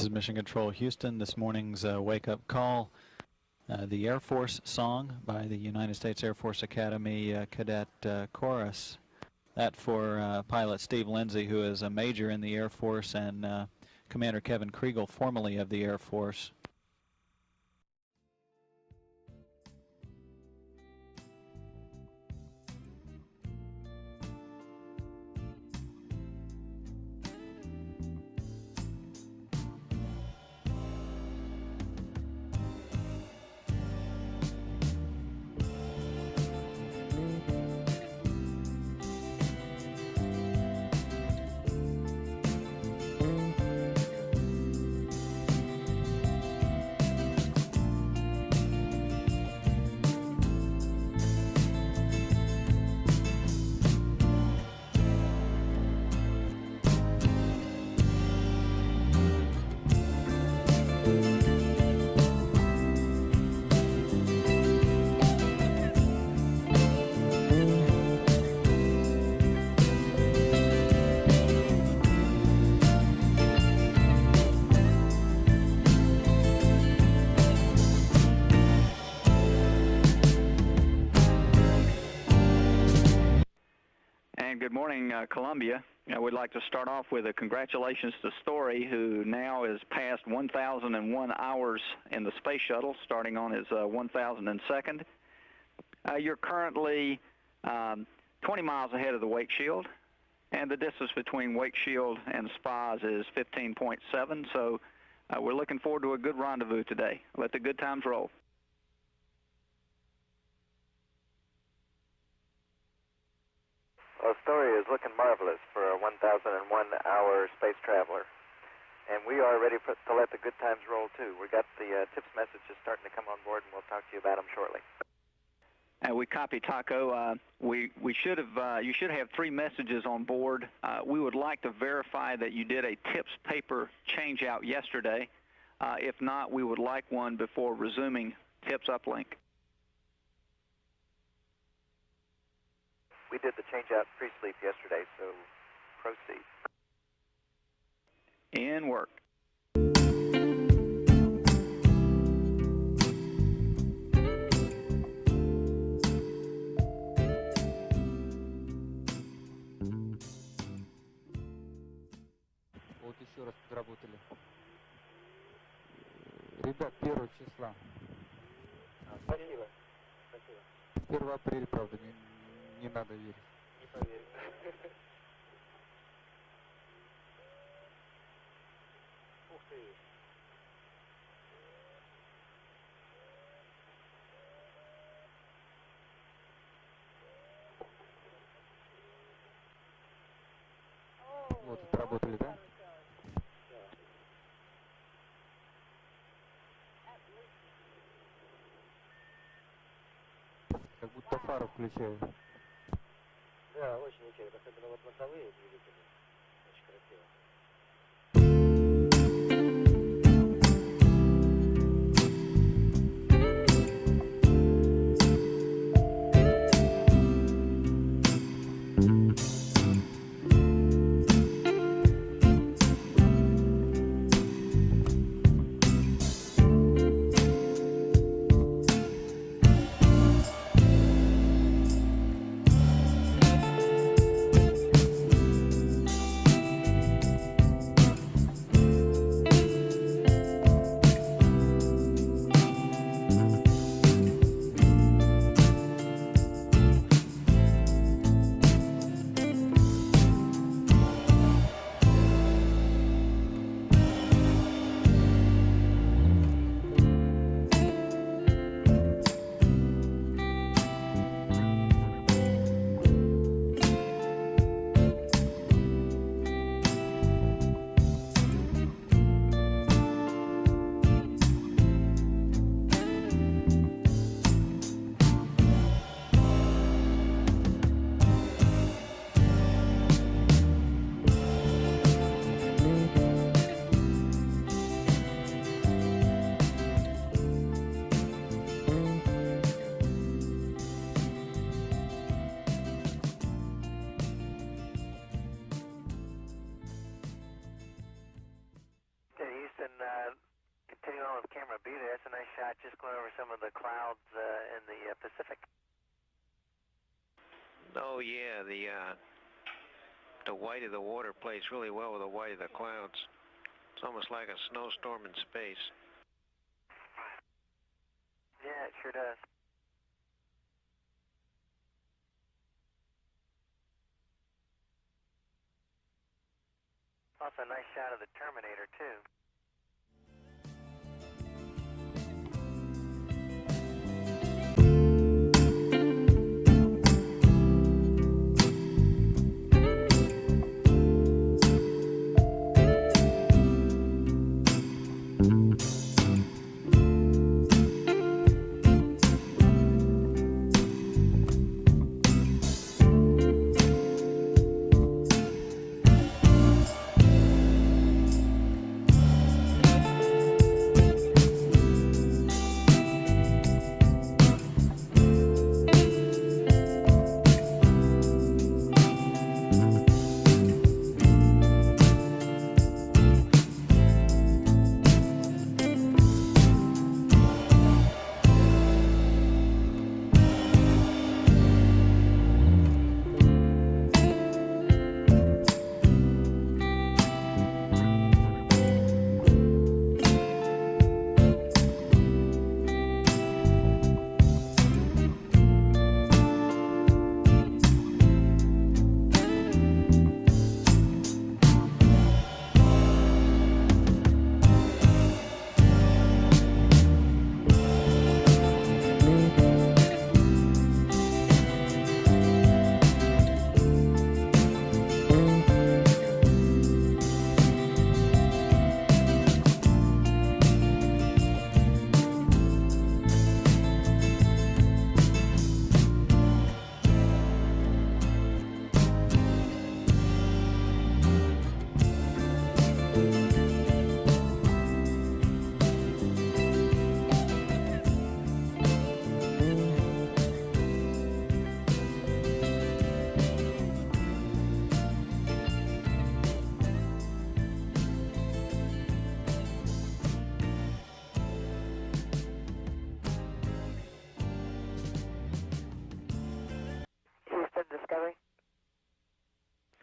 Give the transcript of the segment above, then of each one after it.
is Mission Control Houston. This morning's wake-up call, the Air Force song by the United States Air Force Academy Cadet Chorus. That for pilot Steve Lindsay, who is a major in the Air Force, and Commander Kevin Kriegel, formerly of the Air Force. Good morning, Columbia. We'd like to start off with a congratulations to Story, who now is past 1,001 hours in the space shuttle, starting on his 1,002nd. You're currently 20 miles ahead of the wake shield, and the distance between wake shield and spas is 15.7, so we're looking forward to a good rendezvous today. Let the good times roll. Well, Story is looking marvelous for a 1,001-hour space traveler. And we are ready to let the good times roll, too. We got the tips messages starting to come on board, and we'll talk to you about them shortly. We copy, Taco. You should have 3 messages on board. We would like to verify that you did a tips paper change out yesterday. If not, we would like one before resuming tips uplink. We did the change-out pre-sleep yesterday, so proceed. In work. Вот еще раз подработали. Ребят, 1 числа. Спасибо. Спасибо. 1 апреля, правда, не надо верить. Не поверю. Ух ты. Вот, отработали, да? Как будто фару включаю. Да, очень интересно, особенно вот носовые двигатели. Очень красиво. camera B there. That's a nice shot, just going over some of the clouds in the Pacific. Oh yeah, the white of the water plays really well with the white of the clouds. It's almost like a snowstorm in space. Yeah, it sure does. Also a nice shot of the Terminator too. Houston, Discovery.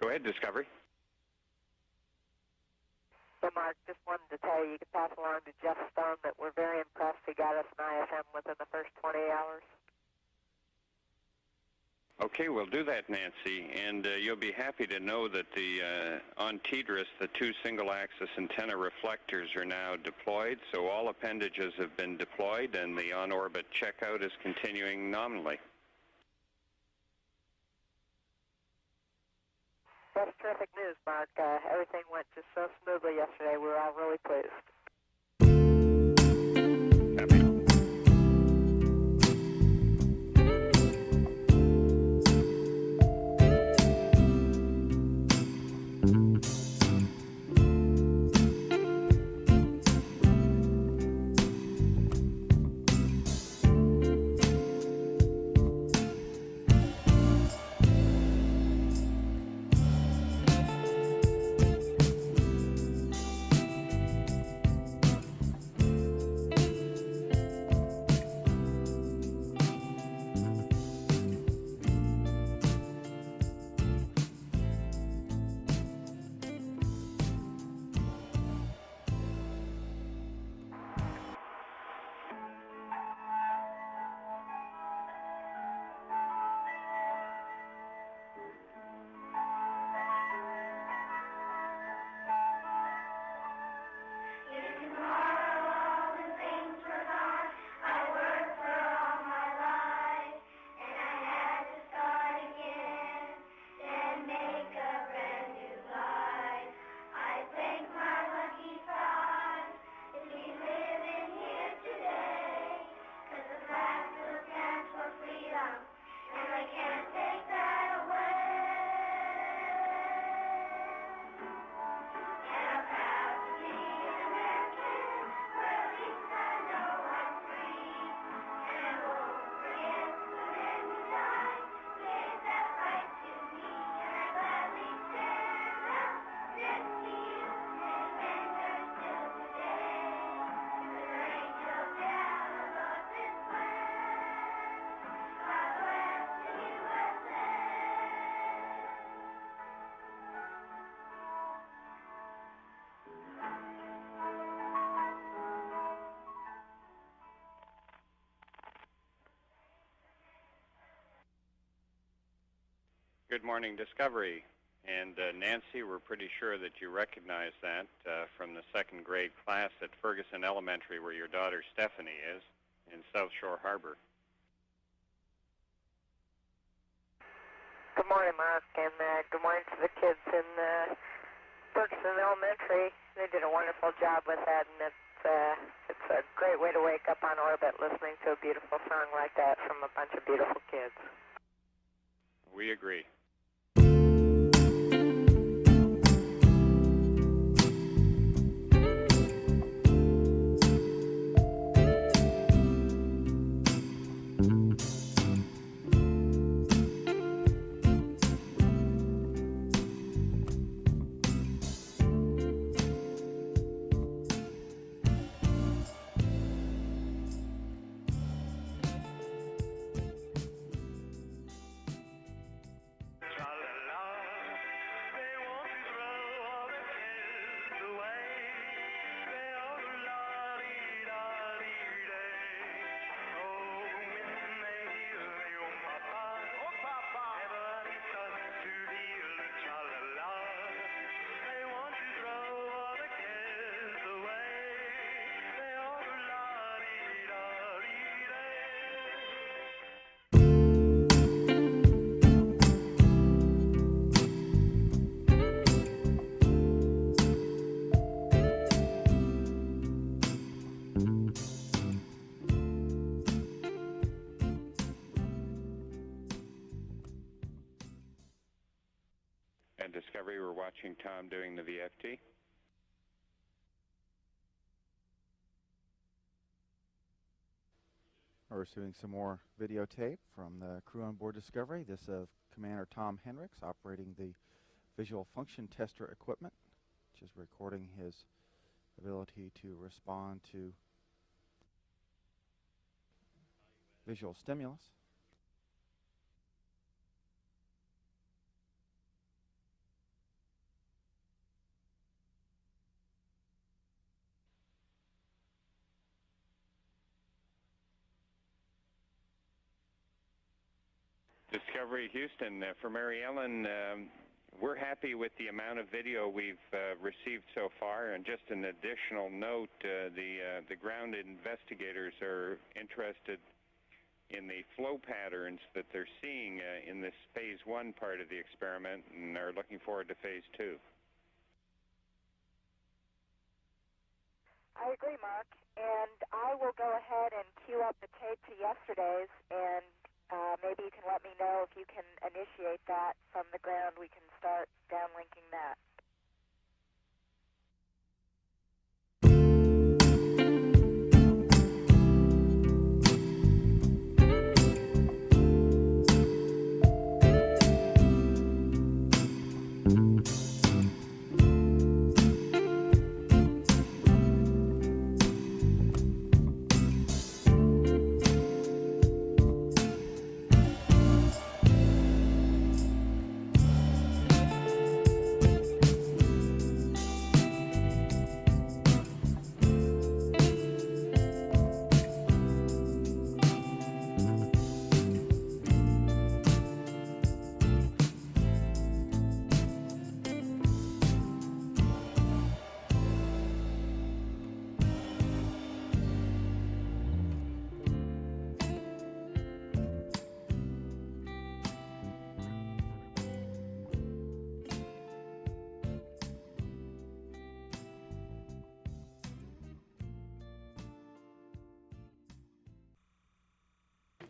Go ahead, Discovery. So, Mark, just wanted to tell you, you could pass along to Jeff Stone that we're very impressed. He got us an IFM within the first 20 hours. Okay, we'll do that, Nancy, and you'll be happy to know that on TDRS, the two single-axis antenna reflectors are now deployed, so all appendages have been deployed, and the on-orbit checkout is continuing nominally. That's terrific news, Mark. Everything went just so smoothly yesterday. We were all really pleased. Happy. Good morning, Discovery. And Nancy, we're pretty sure that you recognize that from the second grade class at Ferguson Elementary, where your daughter Stephanie is, in South Shore Harbor. Good morning, Mark, and good morning to the kids in Ferguson Elementary. They did a wonderful job with that, and it's a great way to wake up on orbit listening to a beautiful song like that from a bunch of beautiful kids. We agree. At Discovery, we're watching Tom doing the VFT. We're receiving some more videotape from the crew on board Discovery. This of Commander Tom Hendricks operating the visual function tester equipment, which is recording his ability to respond to visual stimulus. Discovery Houston, for Mary Ellen, we're happy with the amount of video we've received so far. And just an additional note, the ground investigators are interested in the flow patterns that they're seeing in this phase 1 part of the experiment, and are looking forward to phase 2. I agree, Mark, and I will go ahead and queue up the tape to yesterday's, and maybe you can let me know if you can initiate that from the ground. We can start downlinking that.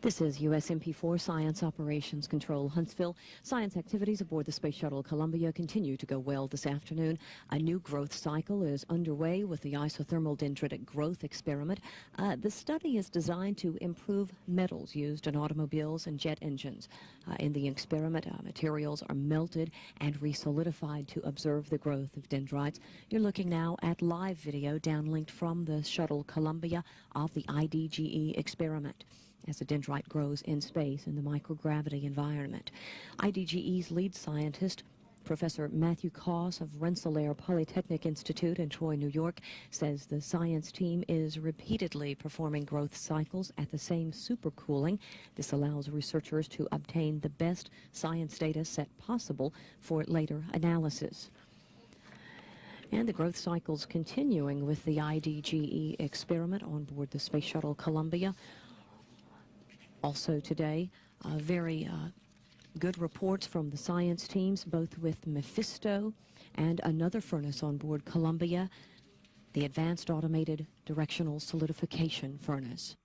This is USMP-4 Science Operations Control, Huntsville. Science activities aboard the Space Shuttle Columbia continue to go well this afternoon. A new growth cycle is underway with the isothermal dendritic growth experiment. The study is designed to improve metals used in automobiles and jet engines. In the experiment, materials are melted and resolidified to observe the growth of dendrites. You're looking now at live video downlinked from the Shuttle Columbia of the IDGE experiment as the dendrite grows in space in the microgravity environment. IDGE's lead scientist Professor Matthew Koss of Rensselaer Polytechnic Institute in Troy, New York, says the science team is repeatedly performing growth cycles at the same supercooling. This allows researchers to obtain the best science data set possible for later analysis. And the growth cycle's continuing with the IDGE experiment on board the Space Shuttle Columbia. Also today, very good reports from the science teams, both with Mephisto and another furnace on board Columbia, the Advanced Automated Directional Solidification Furnace.